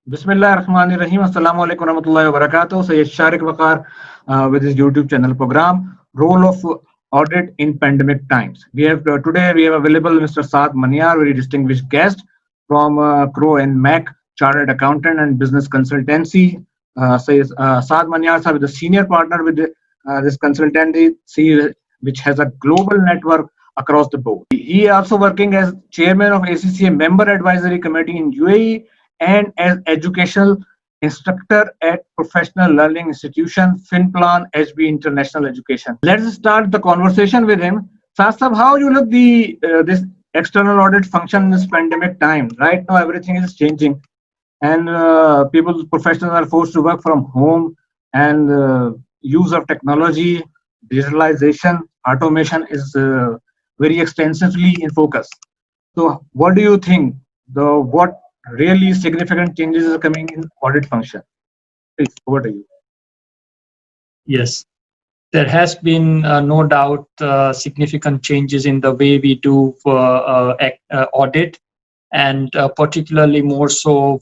Bismillahirrahmanirrahim. Assalamu alaikum warahmatullahi wabarakatuh. Sayyid Sharik Waqar with his YouTube channel program, Role of Audit in Pandemic Times. Today we have available Mr. Saad Manyar, very distinguished guest from Crow and Mac, Chartered Accountant and Business Consultancy. Saad Manyar is the senior partner with this consultancy, which has a global network across the board. He also working as chairman of ACCA Member Advisory Committee in UAE and as educational instructor at Professional Learning Institution, FinPlan, HB International Education. Let's start the conversation with him. Sasab, how you look this external audit function in this pandemic time? Right now, everything is changing, and professionals are forced to work from home, and use of technology, digitalization, automation is very extensively in focus. So, what do you think? What really significant changes are coming in audit function? Please, over to you. Yes, there has been no doubt significant changes in the way we do audit, and particularly more so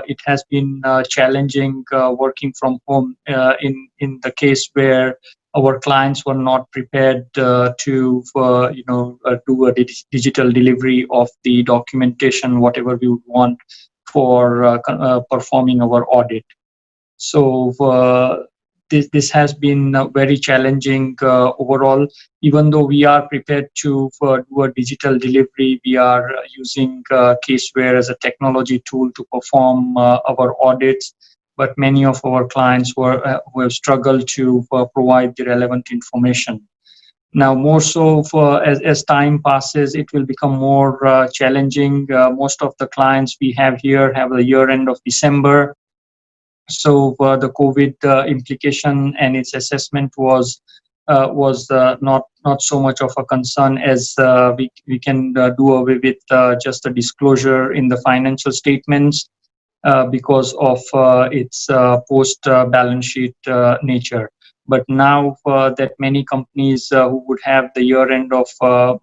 it has been challenging working from home in the case where our clients were not prepared to do a digital delivery of the documentation, whatever we would want for performing our audit. So this has been very challenging overall. Even though we are prepared to do a digital delivery, we are using Caseware as a technology tool to perform our audits. But many of our clients who have struggled to provide the relevant information. Now, more so as time passes, it will become more challenging. Most of the clients we have here have a year end of December. So the COVID implication and its assessment was not so much of a concern, as we can do away with just a disclosure in the financial statements because of its post balance sheet nature. But now that many companies who would have the year end of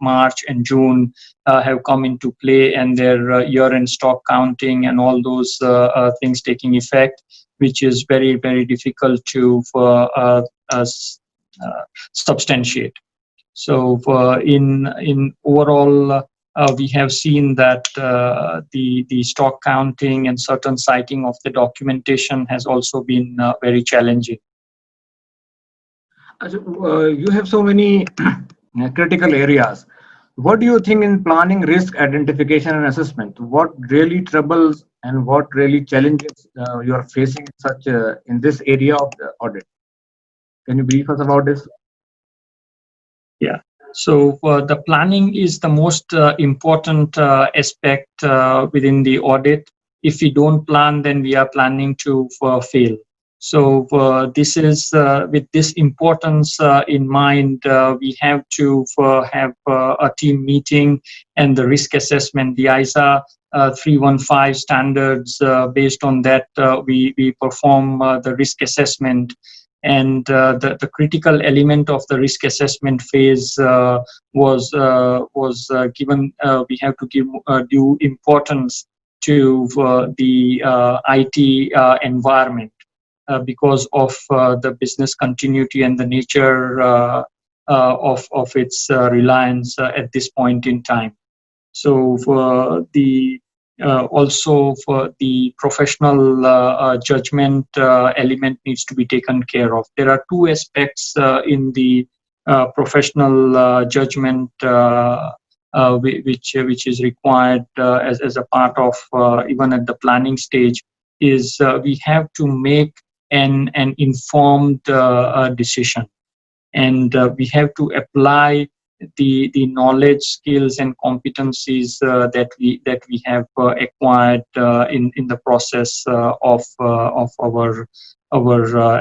March and June have come into play, and their year end stock counting and all those things taking effect, which is very, very difficult to substantiate. So in overall, we have seen that the stock counting and certain citing of the documentation has also been very challenging. You have so many critical areas. What do you think in planning, risk identification and assessment? What really troubles and what really challenges you are facing in this area of the audit? Can you brief us about this? Yeah. So the planning is the most important aspect within the audit. If we don't plan, then we are planning to fail. So this is with this importance in mind, we have to have a team meeting and the risk assessment, the ISA 315 standards. Based on that, we perform the risk assessment. And the critical element of the risk assessment phase was given. We have to give due importance to the IT environment because of the business continuity and the nature of its reliance at this point in time. So for the also for the professional judgment element needs to be taken care of. There are two aspects in the professional judgment which is required as a part of even at the planning stage, is we have to make an informed decision, and we have to apply the knowledge, skills, and competencies that we have acquired in the process of our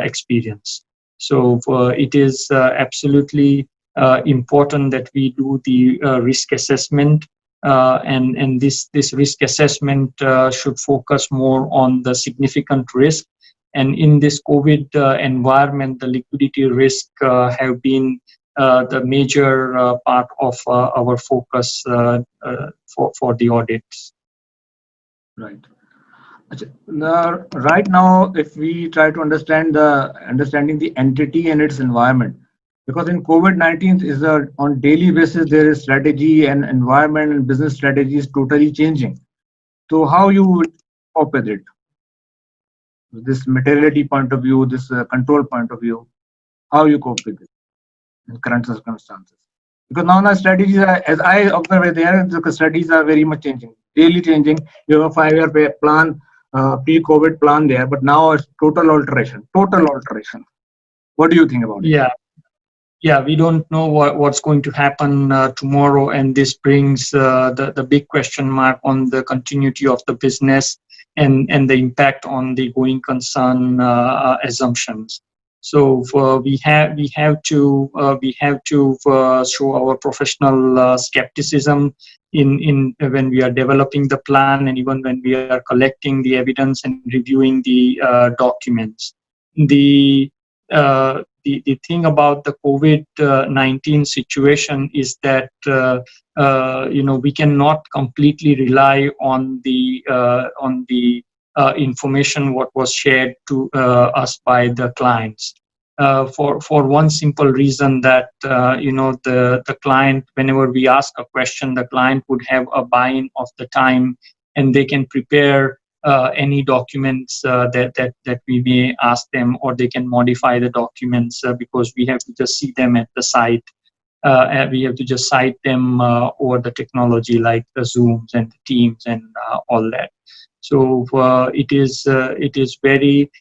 experience. So it is absolutely important that we do the risk assessment, and this risk assessment should focus more on the significant risk. And in this COVID environment, the liquidity risk have been the major part of our focus for the audits. Right. Now, right now, if we try to understanding the entity and its environment, because in COVID-19 is on daily basis there is strategy and environment and business strategy is totally changing. So how you would cope with it? This materiality point of view, this control point of view, how you cope with it in current circumstances? Because now the strategies are, as I observe there, the strategies are very much changing, daily changing. You have a 5-year plan, pre-COVID plan there, but now it's total alteration, total alteration. What do you think about it? Yeah, yeah, we don't know what's going to happen tomorrow, and this brings the big question mark on the continuity of the business and the impact on the going concern assumptions. So we have to show our professional skepticism in when we are developing the plan, and even when we are collecting the evidence and reviewing the documents. The thing about the COVID-19 situation is that we cannot completely rely on the information what was shared to us by the clients. For one simple reason that the client, whenever we ask a question, the client would have a buy-in of the time, and they can prepare any documents that we may ask them, or they can modify the documents because we have to just see them at the site. And we have to just cite them over the technology like the Zooms and the Teams and all that. So it is very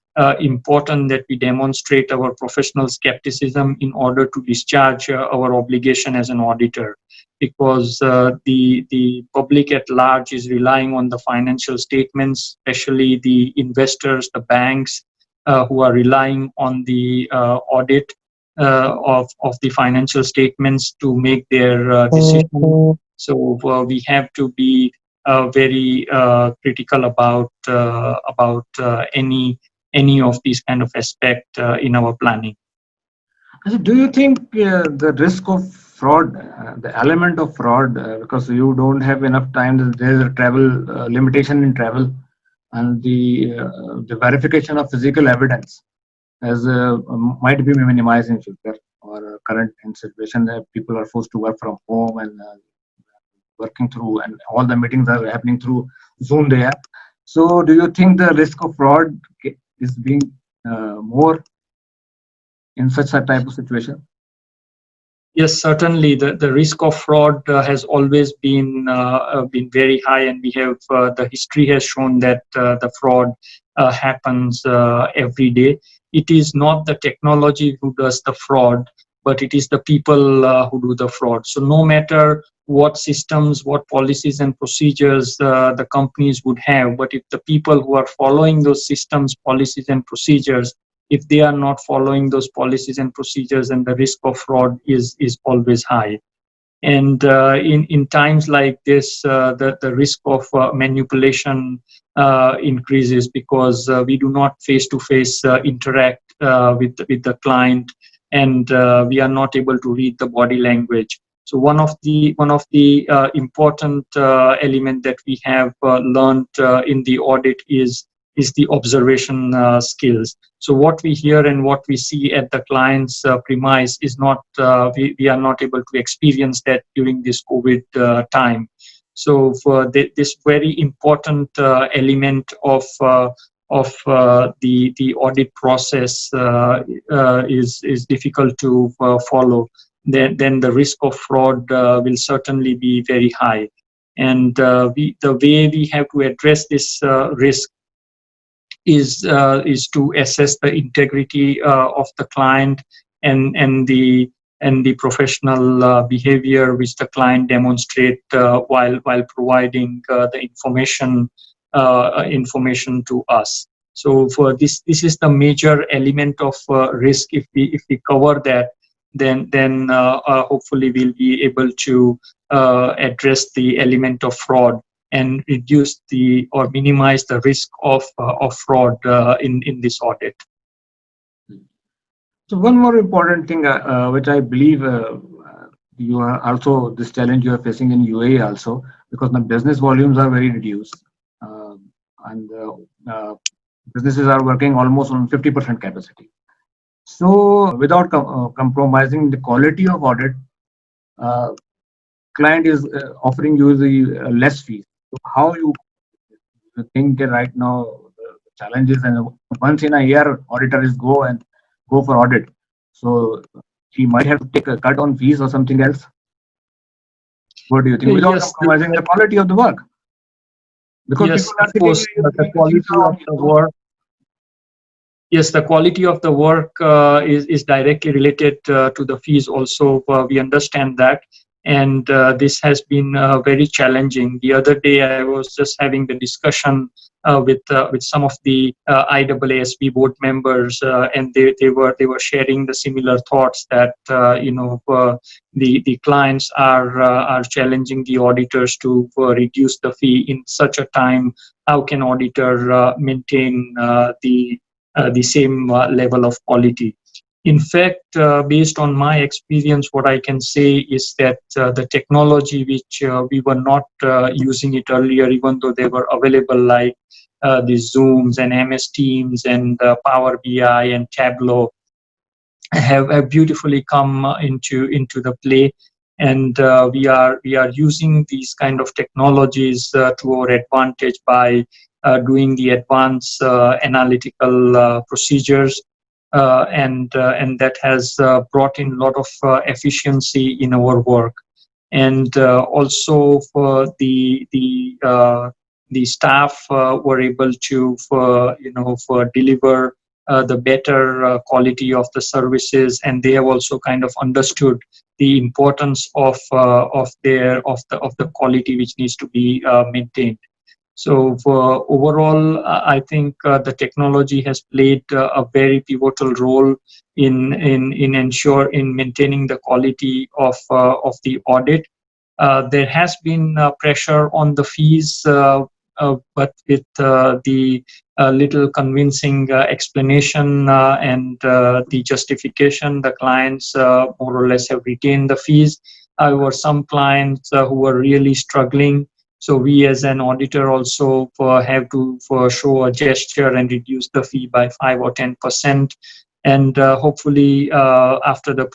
important that we demonstrate our professional skepticism in order to discharge our obligation as an auditor, because the public at large is relying on the financial statements, especially the investors, the banks, who are relying on the audit of the financial statements to make their decision. So we have to be very critical about any of these kind of aspect in our planning. So do you think the risk of fraud, the element of fraud, because you don't have enough time, there is a travel limitation in travel, and the verification of physical evidence as might be minimized in future, or current in situation that people are forced to work from home and working through, and all the meetings are happening through Zoom there. So do you think the risk of fraud is being more in such a type of situation? Yes, certainly. The risk of fraud has always been very high, and we have the history has shown that the fraud happens every day. It is not the technology who does the fraud, but it is the people who do the fraud. So no matter what systems, what policies and procedures the companies would have, but if the people who are following those systems, policies and procedures, if they are not following those policies and procedures, then the risk of fraud is always high. And in times like this, the risk of manipulation increases, because we do not face-to-face interact with the client, and we are not able to read the body language. So one of the important element that we have learned in the audit is the observation skills. So what we hear and what we see at the client's premise is not, we are not able to experience that during this COVID time. So for this very important element of the audit process is difficult to follow, then the risk of fraud will certainly be very high. And the way we have to address this risk is to assess the integrity of the client and the professional behavior which the client demonstrate while providing the information to us. So for this is the major element of risk. If we cover that, then hopefully we'll be able to address the element of fraud and reduce or minimize the risk of fraud in this audit. So one more important thing, which I believe you are also, this challenge you are facing in UAE also, because the business volumes are very reduced. and businesses are working almost on 50% capacity. So without compromising the quality of audit, uh, client is offering you the less fees. So how you think that right now the challenges, and once in a year auditor is go for audit, so he might have to take a cut on fees or something else. What do you think? Without Yes, compromising the quality of the work, because yes, people are of thinking course, you're the doing the things quality of wrong. the work. Yes, the quality of the work is directly related to the fees also. We understand that. And this has been very challenging. The other day, I was just having the discussion with some of the IAASB board members, and they were sharing the similar thoughts that the clients are challenging the auditors to reduce the fee in such a time. How can auditor maintain the same level of quality? In fact, based on my experience, what I can say is that the technology which we were not using it earlier, even though they were available, like the Zooms and MS Teams and Power BI and Tableau, have beautifully come into the play, and we are using these kind of technologies to our advantage by doing the advanced analytical procedures, and that has brought in a lot of efficiency in our work. And also for the staff were able to for deliver the better quality of the services, and they have also kind of understood the importance of the quality which needs to be maintained. So for overall, I think the technology has played a very pivotal role in maintaining the quality of the audit. There has been pressure on the fees, but with the little convincing explanation and the justification, the clients more or less have retained the fees. However, some clients who were really struggling, so we as an auditor also have to show a gesture and reduce the fee by 5 or 10%. And hopefully after the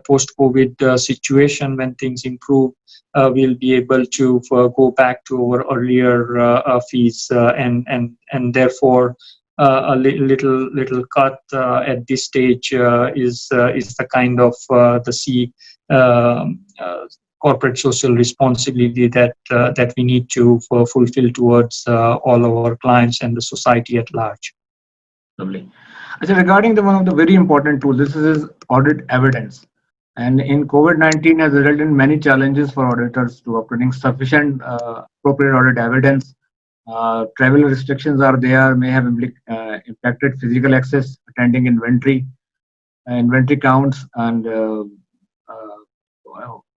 post-COVID situation, when things improve, we'll be able to go back to our earlier fees, and therefore a little cut at this stage is the kind of the C corporate social responsibility that we need to fulfill towards all our clients and the society at large. Lovely. Actually, regarding one of the very important tools, this is audit evidence. And in COVID-19 has resulted in many challenges for auditors to obtaining sufficient appropriate audit evidence. Travel restrictions are there, may have impacted physical access, attending inventory counts, and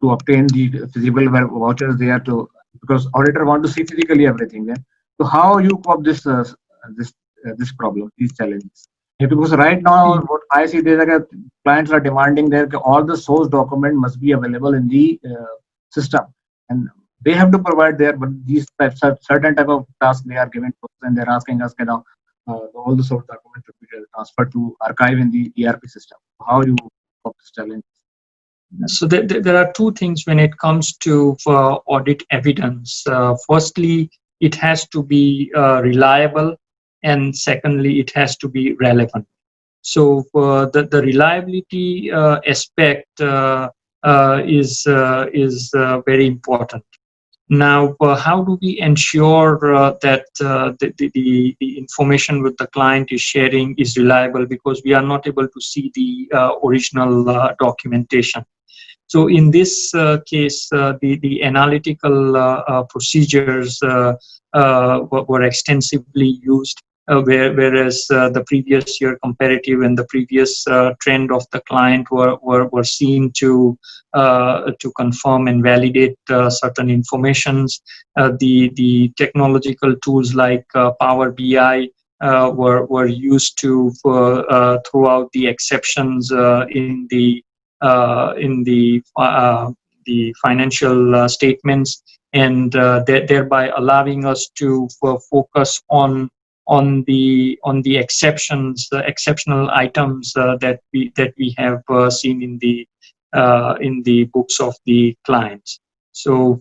to obtain the physical vouchers there, to because auditor want to see physically everything there. So how you cope this problem, these challenges? Because right now, what I see, there's like clients are demanding that all the source document must be available in the system, and they have to provide there. But these certain type of tasks they are given to us, and they're asking us, all the source documents should be transferred to archive in the ERP system. How you cope this challenge? So there are two things when it comes to audit evidence. Firstly, it has to be reliable, and secondly, it has to be relevant. So the reliability aspect is very important. Now, how do we ensure that the information with the client is sharing is reliable, because we are not able to see the original documentation? So in this case, the analytical procedures were extensively used, whereas the previous year comparative and the previous trend of the client were seen to confirm and validate certain informations. The technological tools like Power BI were used to throw out the exceptions in the the financial statements, and thereby allowing us to focus on the exceptional items that we have seen in the books of the clients. So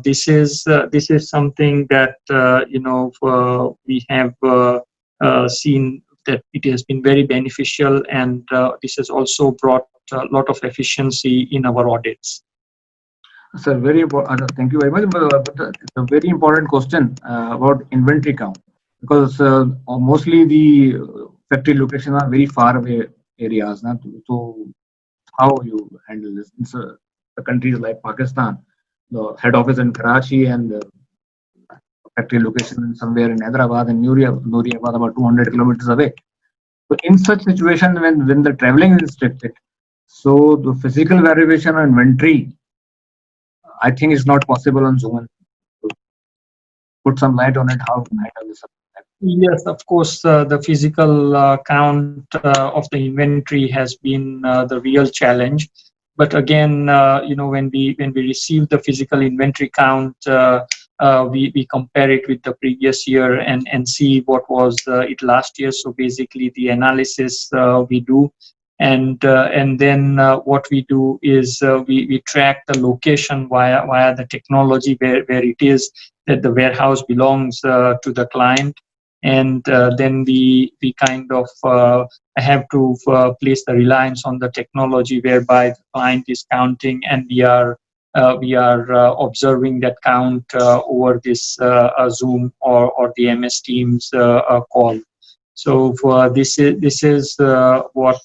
this is something that we have seen that it has been very beneficial, and this has also brought a lot of efficiency in our audits. Sir, very important. Thank you very much. But it's a very important question about inventory count, because mostly the factory locations are very far away areas. So how you handle this? It's, the countries like Pakistan, the head office in Karachi and the factory location somewhere in Hyderabad and Nuriabad about 200 kilometers away. So in such situation, when the traveling is restricted, so the physical verification of inventory, I think it's not possible on Zoom. Put some light on it. How to handle this? Yes, of course, the physical count of the inventory has been the real challenge. But again, when we receive the physical inventory count, we compare it with the previous year and see what was it last year. So basically, the analysis we do, and then what we do is we track the location via the technology where it is that the warehouse belongs to the client, and then we kind of have to place the reliance on the technology whereby the client is counting, and we are observing that count over this Zoom or the MS Teams call. So this is what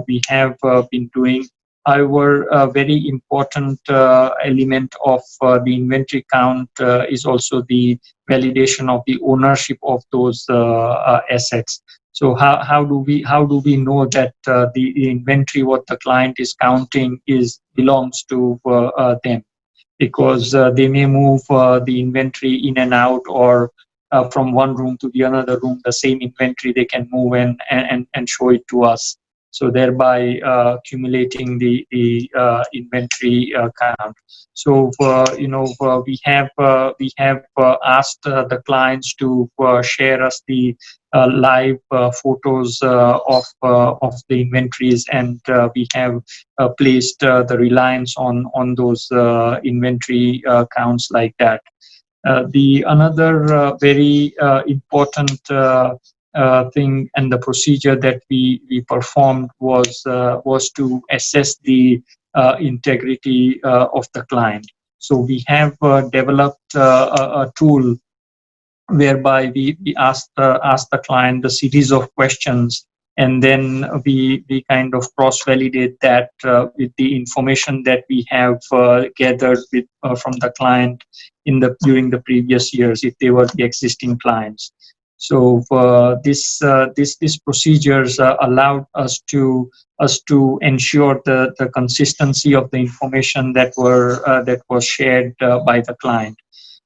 we have been doing. However, a very important element of the inventory count is also the validation of the ownership of those assets. So how do we know that the inventory what the client is counting belongs to them? Because they may move the inventory in and out, or from one room to the another room, the same inventory they can move and show it to us. So thereby accumulating the inventory count. So we have asked the clients to share us the live photos of the inventories, and we have placed the reliance on those inventory counts like that. The another very important thing and the procedure that we performed was to assess the integrity of the client. So we have developed a tool whereby we ask the client the series of questions, and then we kind of cross-validate that with the information that we have gathered from the client during the previous years, if they were the existing clients. So these procedures allowed us to ensure the consistency of the information that was shared by the client.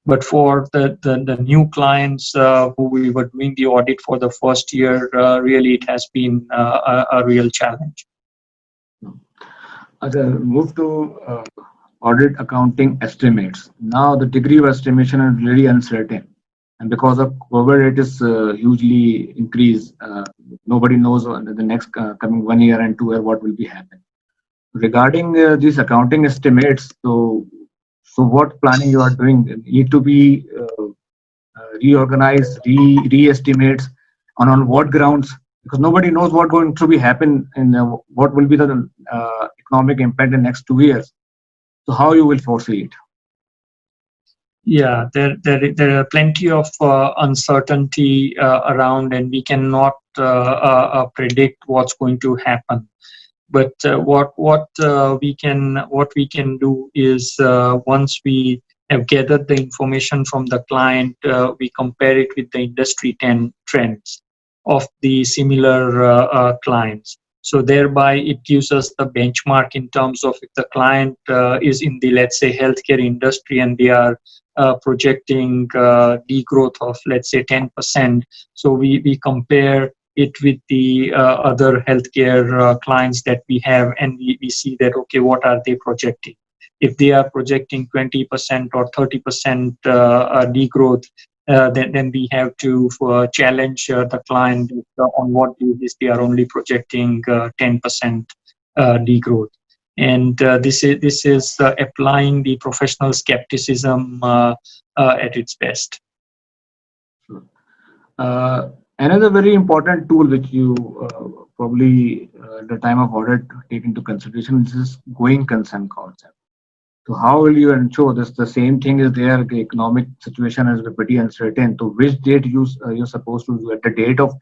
But for the new clients who we were doing the audit for the first year, really it has been a real challenge. Move to audit accounting estimates. Now the degree of estimation is really uncertain, and because of COVID, it is hugely increased. Nobody knows the next coming 1 year and 2 year what will be happening. Regarding these accounting estimates, so what planning you are doing need to be reorganized, re-estimates on what grounds, because nobody knows what going to be happen and what will be the economic impact in the next 2 years. So how you will foresee it? Yeah, there are plenty of uncertainty around, and we cannot predict what's going to happen. But what we can do is once we have gathered the information from the client, we compare it with the industry trends of the similar clients. So thereby it gives us the benchmark in terms of if the client is in the, let's say, healthcare industry, and they are projecting degrowth of, let's say, 10%. So we compare it with the other healthcare clients that we have, and we see that, okay, what are they projecting? if they are projecting 20% or 30% degrowth, then we have to challenge the client on what basis they are only projecting 10% degrowth. And this is applying the professional skepticism at its best. Another very important tool which you probably at the time of audit take into consideration is this going concern concept. So how will you ensure this? The same thing is there. The economic situation is pretty uncertain. To which date you're supposed to do at the date of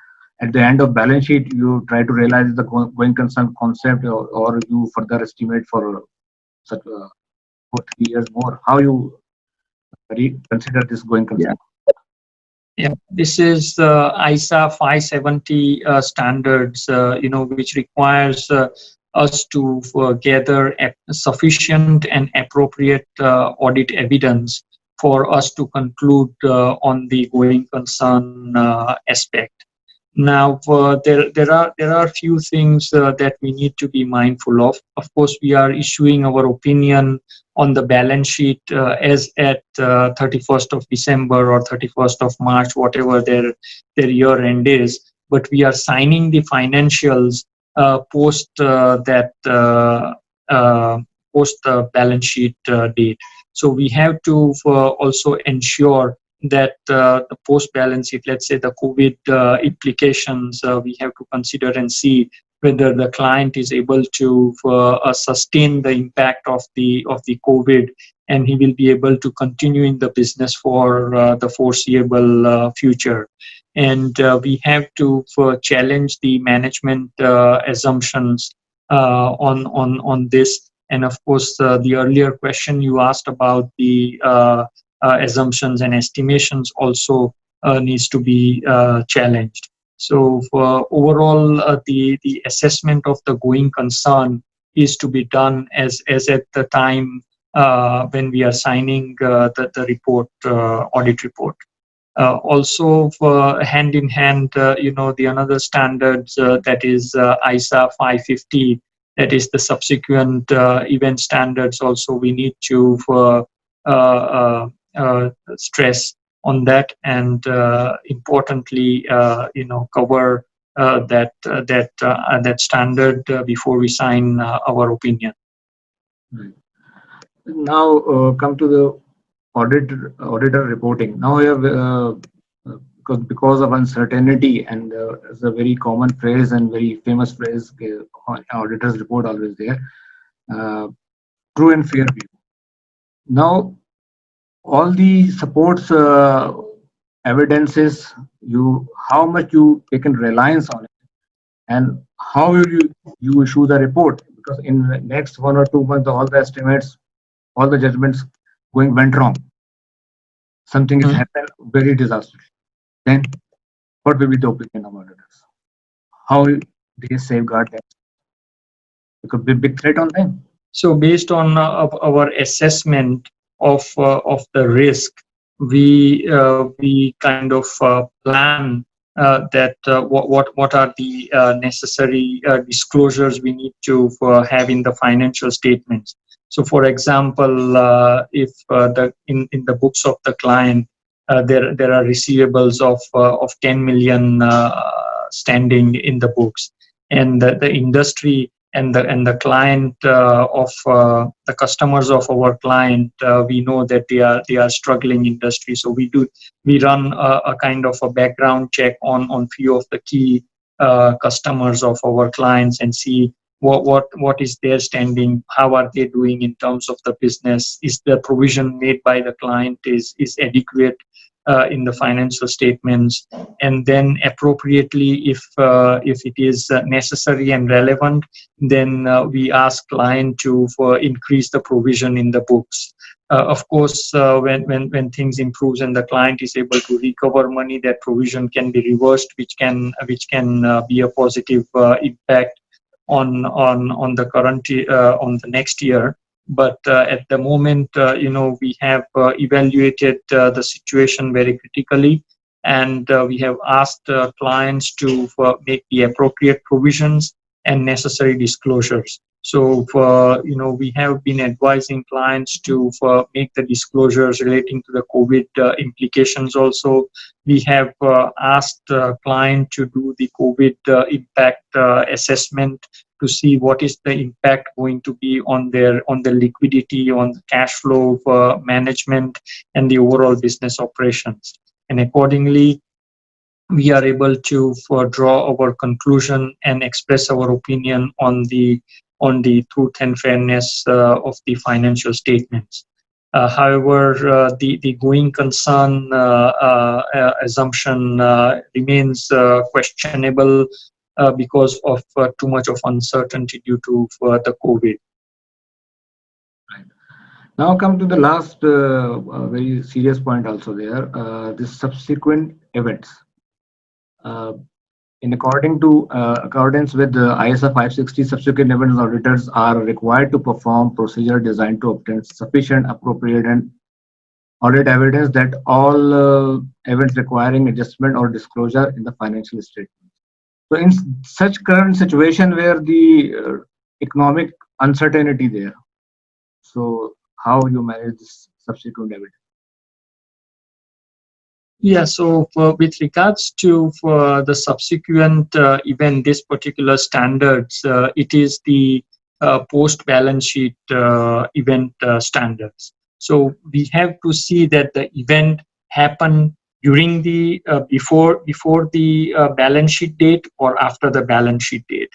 at the end of balance sheet you try to realize the going concern concept, or you further estimate for such for 3 years more. How you consider this going concern? Yeah, this is ISA 570 standards, which requires us to gather sufficient and appropriate audit evidence for us to conclude on the going concern aspect. Now, there are a few things that we need to be mindful of. Of course, we are issuing our opinion on the balance sheet as at 31st of December or 31st of March, whatever their year end is. But we are signing the financials post that post the balance sheet date. So we have to also ensure that the post balance sheet, let's say the COVID implications, we have to consider and see whether the client is able to sustain the impact of the COVID, and he will be able to continue in the business for the foreseeable future. And we have to challenge the management assumptions on this. And of course, the earlier question you asked about the assumptions and estimations also needs to be challenged. So overall, the assessment of the going concern is to be done as at the time when we are signing the report, audit report. Also, hand in hand, the another standards that is ISA 550, that is the subsequent event standards. Also, we need to stress on that, and importantly, cover that standard before we sign our opinion. Right. Now come to the auditor reporting. Now we have because of uncertainty, and it's a very common phrase and very famous phrase, auditors report always there, true and fair view. Now all the supports evidences, how much you taken reliance on it, and how will you issue the report, because in the next 1 or 2 months all the estimates, all the judgments went wrong, something has happened very disastrous, then what will be the opinion of auditors? How they safeguard that? It could be a big threat on them. So based on our assessment of the risk, we kind of plan that what are the necessary disclosures we need to have in the financial statements. So, for example, if in the books of the client there are receivables of 10 million standing in the books, and the industry and the client of the customers of our client, we know that they are struggling industry. So we run a kind of a background check on few of the key customers of our clients and see what is their standing, how are they doing in terms of the business, is the provision made by the client is adequate in the financial statements, and then appropriately, if it is necessary and relevant, then we ask client to increase the provision in the books. Of course, when things improve and the client is able to recover money, that provision can be reversed, which can be a positive impact on the current on the next year. But at the moment, we have evaluated the situation very critically, and we have asked clients to make the appropriate provisions, and necessary disclosures. So, we have been advising clients to make the disclosures relating to the COVID implications. Also, we have asked client to do the COVID impact assessment to see what is the impact going to be on the liquidity, on the cash flow management, and the overall business operations. And accordingly, we are able to draw our conclusion and express our opinion on the truth and fairness of the financial statements. However, the going concern assumption remains questionable because of too much of uncertainty due to the COVID. Now come to the last very serious point also there, the subsequent events. In accordance with the ISA 560, subsequent events auditors are required to perform procedure designed to obtain sufficient, appropriate, and audit evidence that all events requiring adjustment or disclosure in the financial statement. So, in such current situation where the economic uncertainty there, so how you manage this subsequent evidence? Yeah, so with regards to the subsequent event, this particular standards, it is the post-balance sheet event standards. So we have to see that the event happened during the before the balance sheet date or after the balance sheet date.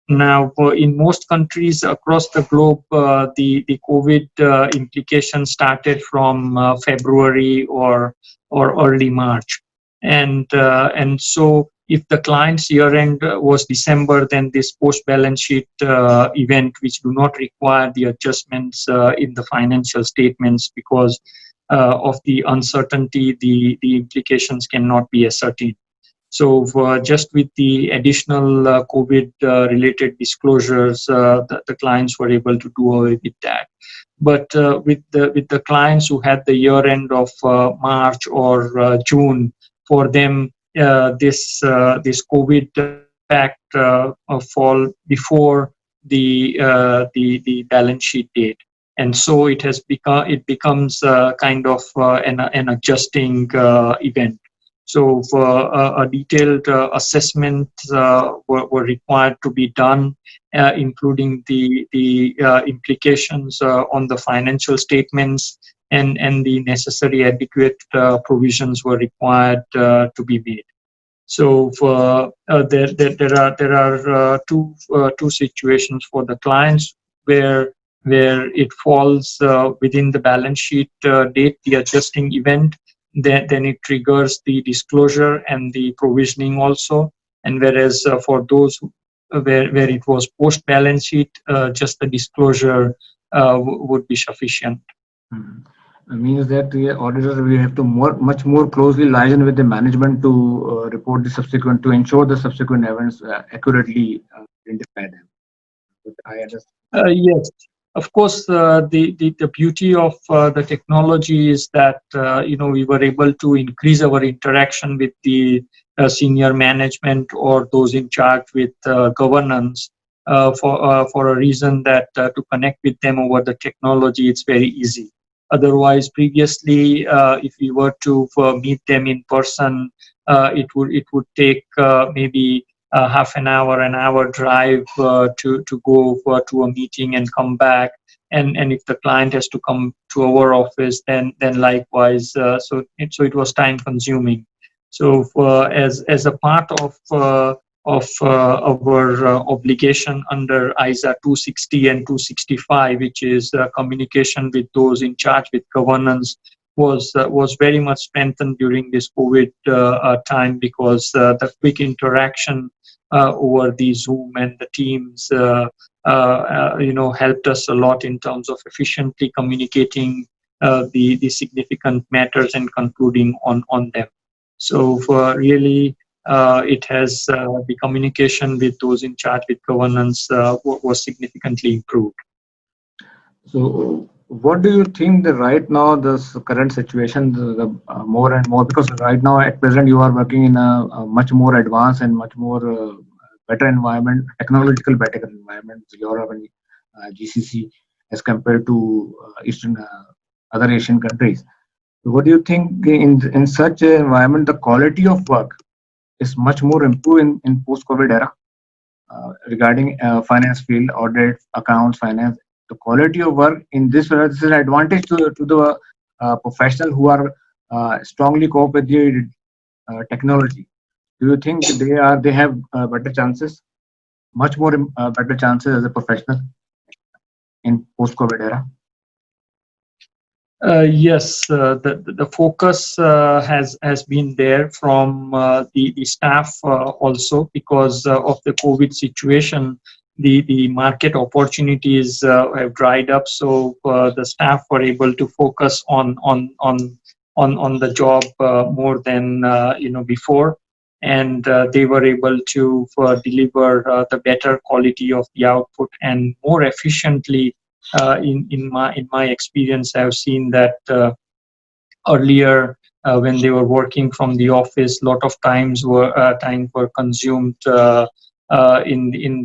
Now, in most countries across the globe, the COVID implications started from February or early March, and so if the client's year end was December, then this post balance sheet event, which do not require the adjustments in the financial statements because of the uncertainty, the implications cannot be ascertained. So just with the additional COVID related disclosures, the clients were able to do away with that. But with the clients who had the year end of March or June, for them this COVID impact fall before the balance sheet date, and so it becomes kind of an adjusting event. So a detailed assessment were required to be done, including the implications on the financial statements, and the necessary adequate provisions were required to be made. So there are two situations for the clients where it falls within the balance sheet date, the adjusting event. Then it triggers the disclosure and the provisioning also. And whereas for those where it was post balance sheet, just the disclosure would be sufficient. It means that the auditor will have to much more closely liaison with the management to report the subsequent, to ensure the subsequent events accurately identify them. I understand. Yes. Of course, the beauty of the technology is that we were able to increase our interaction with the senior management or those in charge with governance for a reason that to connect with them over the technology, it's very easy. Otherwise, previously, if we were to meet them in person, it would take maybe half an hour drive to go to a meeting and come back, and if the client has to come to our office, then likewise. So it was time consuming. So as a part of our obligation under ISA 260 and 265, which is communication with those in charge with governance, was very much strengthened during this COVID time, because the quick interaction over the Zoom and the Teams helped us a lot in terms of efficiently communicating the significant matters and concluding on them. So really it has the communication with those in charge with governance was significantly improved. So what do you think that right now this current situation, the more and more, because right now at present you are working in a much more advanced and much more better environment, technological better environment, Europe and GCC, as compared to Eastern other Asian countries. So what do you think in such an environment, the quality of work is much more improved in post-COVID era regarding finance field, audit, accounts, finance. The quality of work in this is an advantage to the professional who are strongly cope with the technology. Do you think they have better chances, much more better chances as a professional in post-COVID era? Yes, the focus has been there from the staff also, because of the COVID situation. The market opportunities have dried up, so the staff were able to focus on the job more than before, and they were able to deliver the better quality of the output and more efficiently. In my experience, I've seen that earlier, when they were working from the office, lot of time were consumed in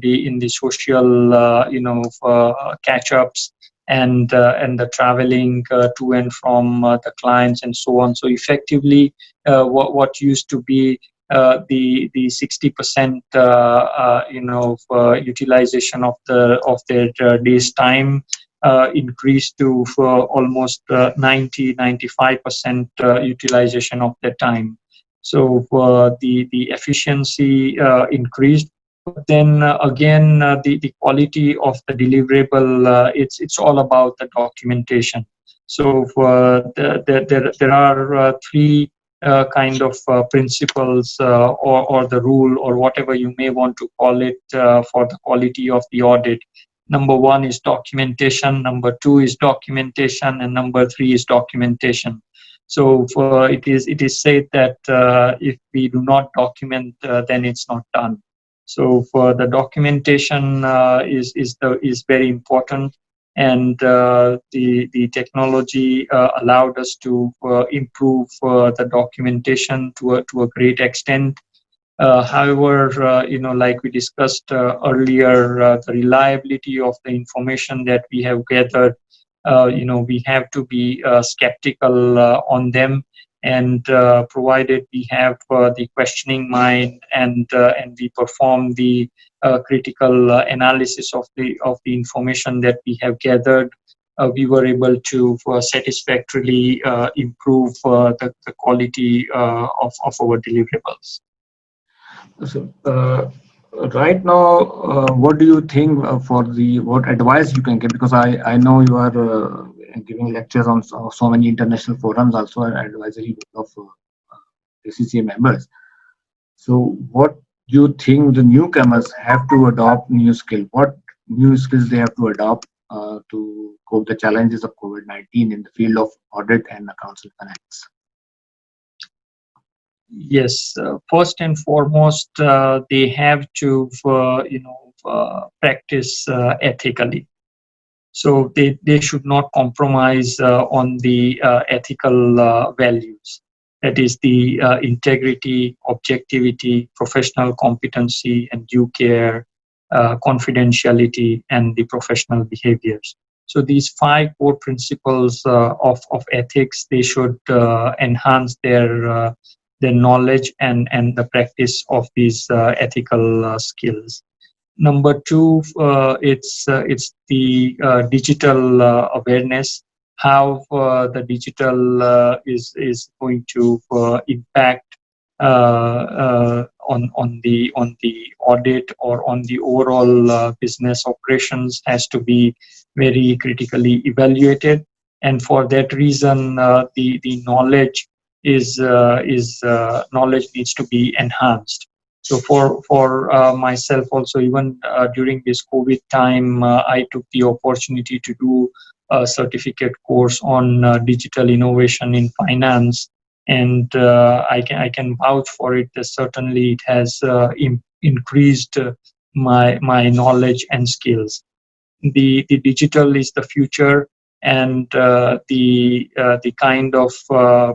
the social catch ups, and the traveling to and from the clients and so on. So effectively, what used to be the 60% utilization of their day's time increased to almost 90-95% utilization of their time. So the efficiency increased. But then again, the quality of the deliverable, it's all about the documentation. So there are three kind of principles, or the rule, or whatever you may want to call it, for the quality of the audit. Number one is documentation, number two is documentation, and number three is documentation. So it is said that if we do not document, then it's not done. So for the documentation is very important, and the technology allowed us to improve the documentation to a great extent. However, like we discussed earlier, the reliability of the information that we have gathered, we have to be skeptical on them, and provided we have the questioning mind, and we perform the critical analysis of the information that we have gathered, we were able to satisfactorily improve the quality of our deliverables. So, right now, what do you think what advice you can give? Because I know you are giving lectures on so many international forums, also an advisory board of ACCA members. So, what do you think the newcomers have to adopt new skill? What new skills they have to adopt to cope the challenges of COVID-19 in the field of audit and accounts and finance? Yes, first and foremost, they have to, practice ethically. So they should not compromise on the ethical values. That is the integrity, objectivity, professional competency, and due care, confidentiality, and the professional behaviors. So these five core principles of ethics, they should enhance their knowledge and the practice of these ethical skills. Number two, it's the digital awareness, how the digital is going to impact on the audit or on the overall business operations, has to be very critically evaluated. And for that reason, the knowledge knowledge needs to be enhanced. So for myself also, even during this COVID time, I took the opportunity to do a certificate course on digital innovation in finance, and I can vouch for it. Certainly, it has increased my knowledge and skills. The digital is the future, and the kind of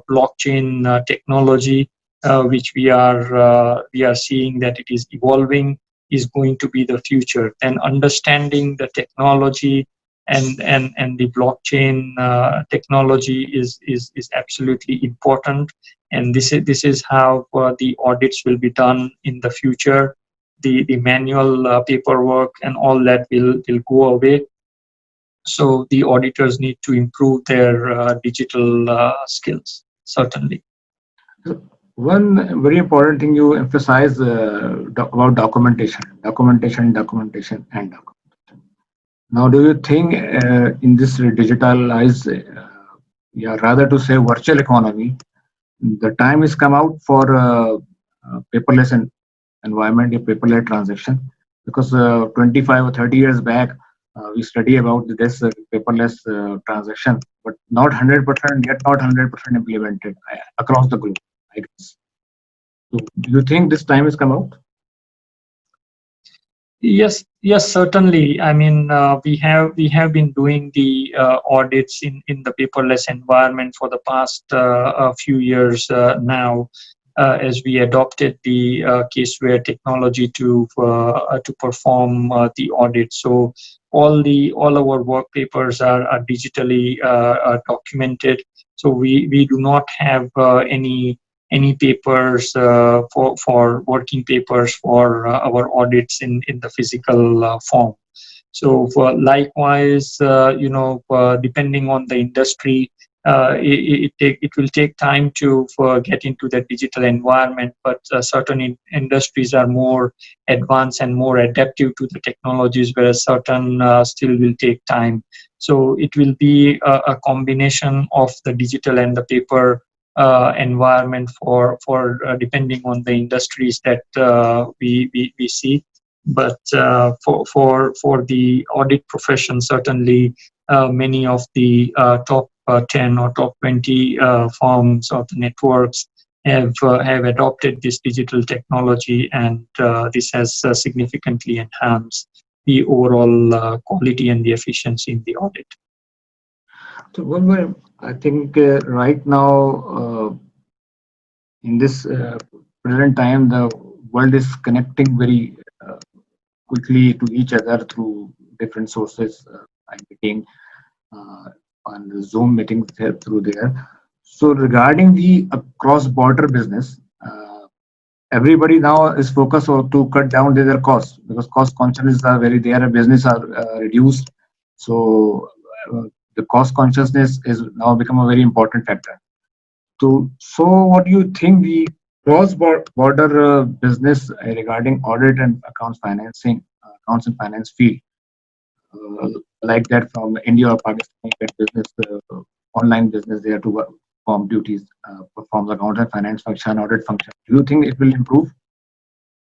blockchain technology which we are seeing that it is evolving. is going to be the future. And understanding the technology and the blockchain technology is absolutely important. And this is how the audits will be done in the future. The manual paperwork and all that will go away. So the auditors need to improve their digital skills, certainly. One very important thing you emphasize about documentation. Now, do you think in this digitalized, rather to say virtual economy, the time has come out for paperless environment, a paperless transaction? Because 25 or 30 years back, we study about this paperless transaction, but not 100%, yet not 100% implemented across the globe, I guess. So do you think this time has come out? Yes, certainly. I mean, we have been doing the audits in the paperless environment for the past a few years now, as we adopted the Caseware technology to perform the audit. So all our work papers are digitally documented. So we do not have any papers for working papers for our audits in the physical form. So likewise, depending on the industry, it will take time to get into the digital environment, but certain industries are more advanced and more adaptive to the technologies, whereas certain still will take time. So it will be a combination of the digital and the paper environment for depending on the industries that we see. But for the audit profession, certainly many of the top 10 or top 20 firms or the networks have adopted this digital technology, and this has significantly enhanced the overall quality and the efficiency in the audit. So one, I think right now in this present time, the world is connecting very quickly to each other through different sources. I'm meeting on the Zoom meetings through there. So regarding the cross-border business, everybody now is focused on to cut down their costs, because cost consciousness are very there, business are reduced. So the cost consciousness is now become a very important factor. So what do you think the cross-border business regarding audit and accounts and finance field, like that from India or Pakistan, get business, online business there to perform duties, perform the account and finance function, audit function. Do you think it will improve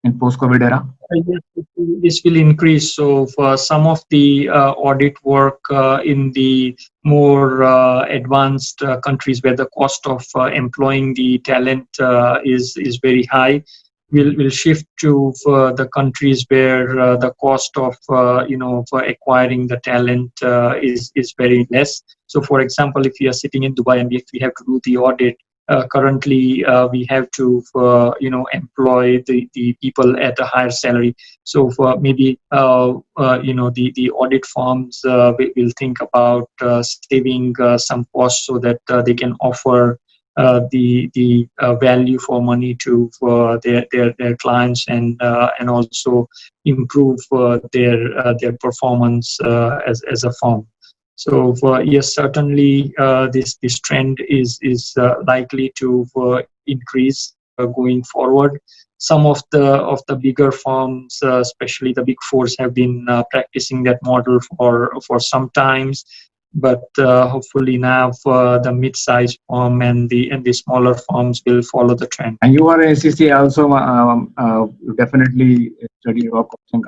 in post-COVID era? Yes, this will increase. So for some of the audit work in the more advanced countries where the cost of employing the talent is very high, will shift to the countries where the cost of for acquiring the talent is very less. So for example, if we are sitting in Dubai and if we have to do the audit, currently we have to employ the people at a higher salary. So for maybe the audit firms will think about saving some costs so that they can offer the value for money to their clients, and also improve their performance as a firm. So yes, certainly this trend is likely to increase going forward. Some of the bigger firms, especially the big fours, have been practicing that model for some times. But hopefully now for the mid-sized firm and the smaller firms will follow the trend. And you are a ACC also, definitely study about costing.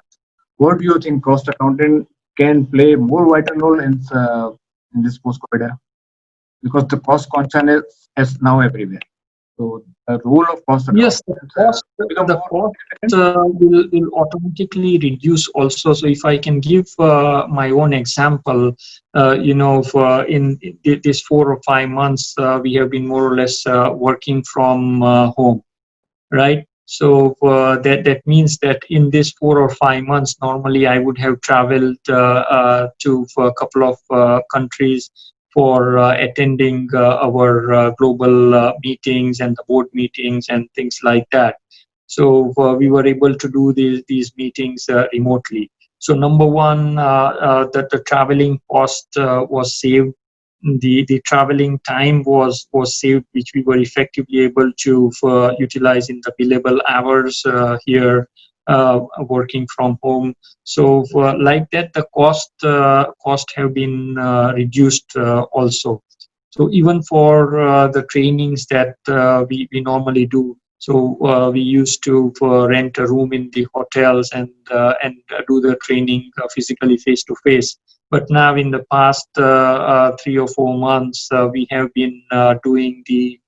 What do you think cost accounting can play more vital role in this post-COVID era? Because the cost consciousness is now everywhere. So the role of cost accounting, yes, the cost will automatically reduce also. So if I can give my own example, for in these 4 or 5 months, we have been more or less working from home, right? So that means that in this 4 or 5 months, normally I would have traveled to for a couple of countries for attending our global meetings and the board meetings and things like that. So we were able to do these meetings remotely. So number one, that the traveling cost was saved. The traveling time was saved, which we were effectively able to utilize in the billable hours here, working from home. So like that, the cost have been reduced also. So even for the trainings that we normally do, so we used to rent a room in the hotels and do the training physically face to face. But now in the past 3 or 4 months, we have been doing the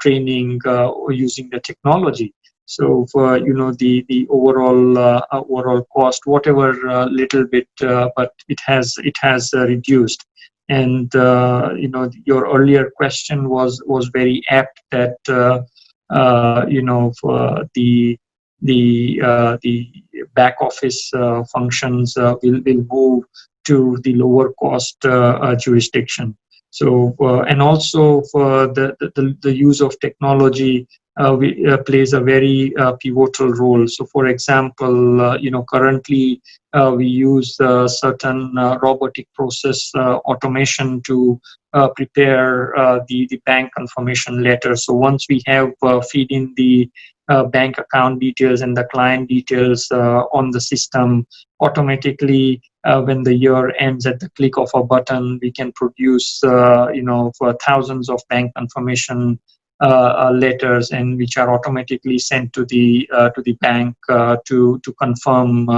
training using the technology. So for the overall cost, whatever little bit, but it has reduced. And your earlier question was very apt that for the back office functions will move to the lower cost jurisdiction. So and also for the use of technology plays a very pivotal role. So for example, currently we use certain robotic process automation to prepare the bank confirmation letter. So once we have feed in the bank account details and the client details on the system, automatically when the year ends, at the click of a button, we can produce for thousands of bank confirmation letters, and which are automatically sent to the bank to confirm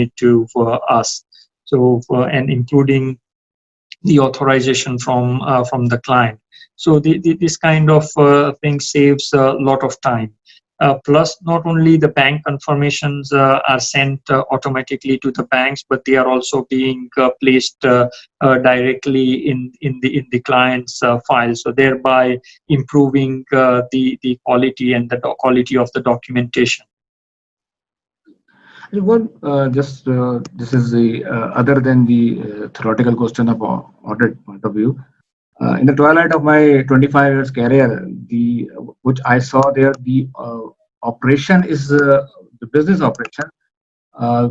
it to for us. So and including the authorization from the client. So this kind of thing saves a lot of time. Plus, not only the bank confirmations are sent automatically to the banks, but they are also being placed directly in the client's file. So thereby improving the quality and the quality of the documentation. What just this is the other than the theoretical question of audit point of view. In the twilight of my 25 years career, the which I saw there, the operation is the business operation uh,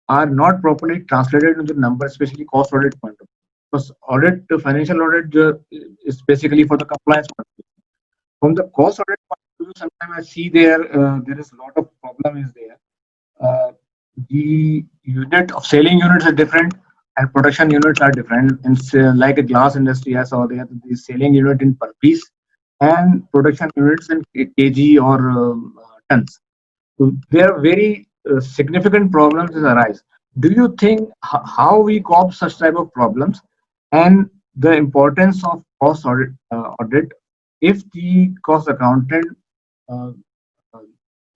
are not properly translated into the numbers, especially cost audit point of view. Because audit, financial audit is basically for the compliance point of view. From the cost audit point of view, sometimes I see there is a lot of problem is there. Uh, the unit of selling units are different and production units are different. In like a glass industry, I saw there the selling unit in per piece and production units in kg or tons. So there are very significant problems that arise. Do you think how we cope such type of problems and the importance of cost audit if the cost accountant uh, uh,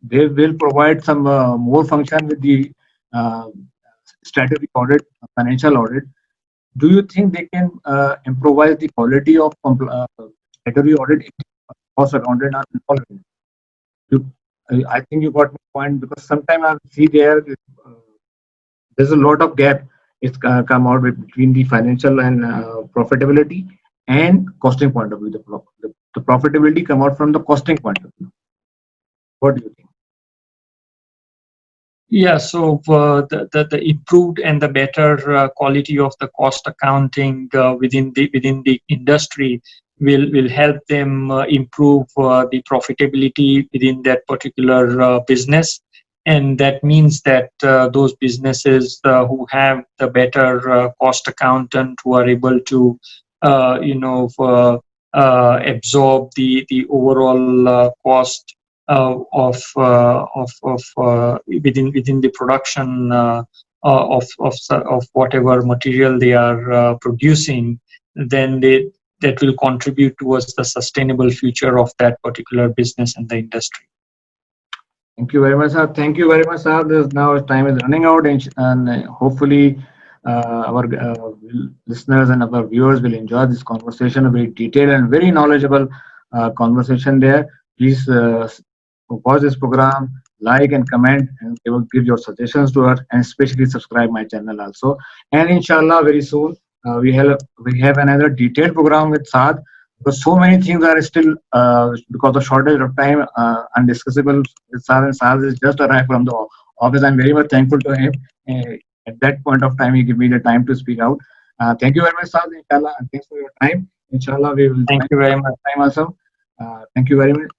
they will provide some more function with the uh, strategic audit, financial audit. Do you think they can improvise the quality of statutory audit if the cost accountant are involved in it? You, I think you got my point because sometimes I see there's a lot of gap. It's come out between the financial and profitability and costing point of view. The profitability come out from the costing point of view. What do you think? Yeah, so the improved and the better quality of the cost accounting within the industry will help them improve the profitability within that particular business, and that means that those businesses who have the better cost accountant, who are able to absorb the overall cost of within the production of whatever material they are producing, then that will contribute towards the sustainable future of that particular business and the industry. Thank you very much, sir. Thank you very much, sir. Now time is running out, and hopefully our listeners and our viewers will enjoy this conversation, a very detailed and very knowledgeable conversation there. Please watch this program, like and comment, and give your suggestions to us, and especially subscribe my channel also. And inshallah, very soon we have another detailed program with Saad, because so many things are still because of shortage of time undiscussable with Saad, and Saad is just arrived from the office. I'm very much thankful to him. At that point of time, he gave me the time to speak out. Thank you very much, Saad. Inshallah, and thanks for your time. Inshallah, we will Thank join you you very some much. time also. Thank you very much.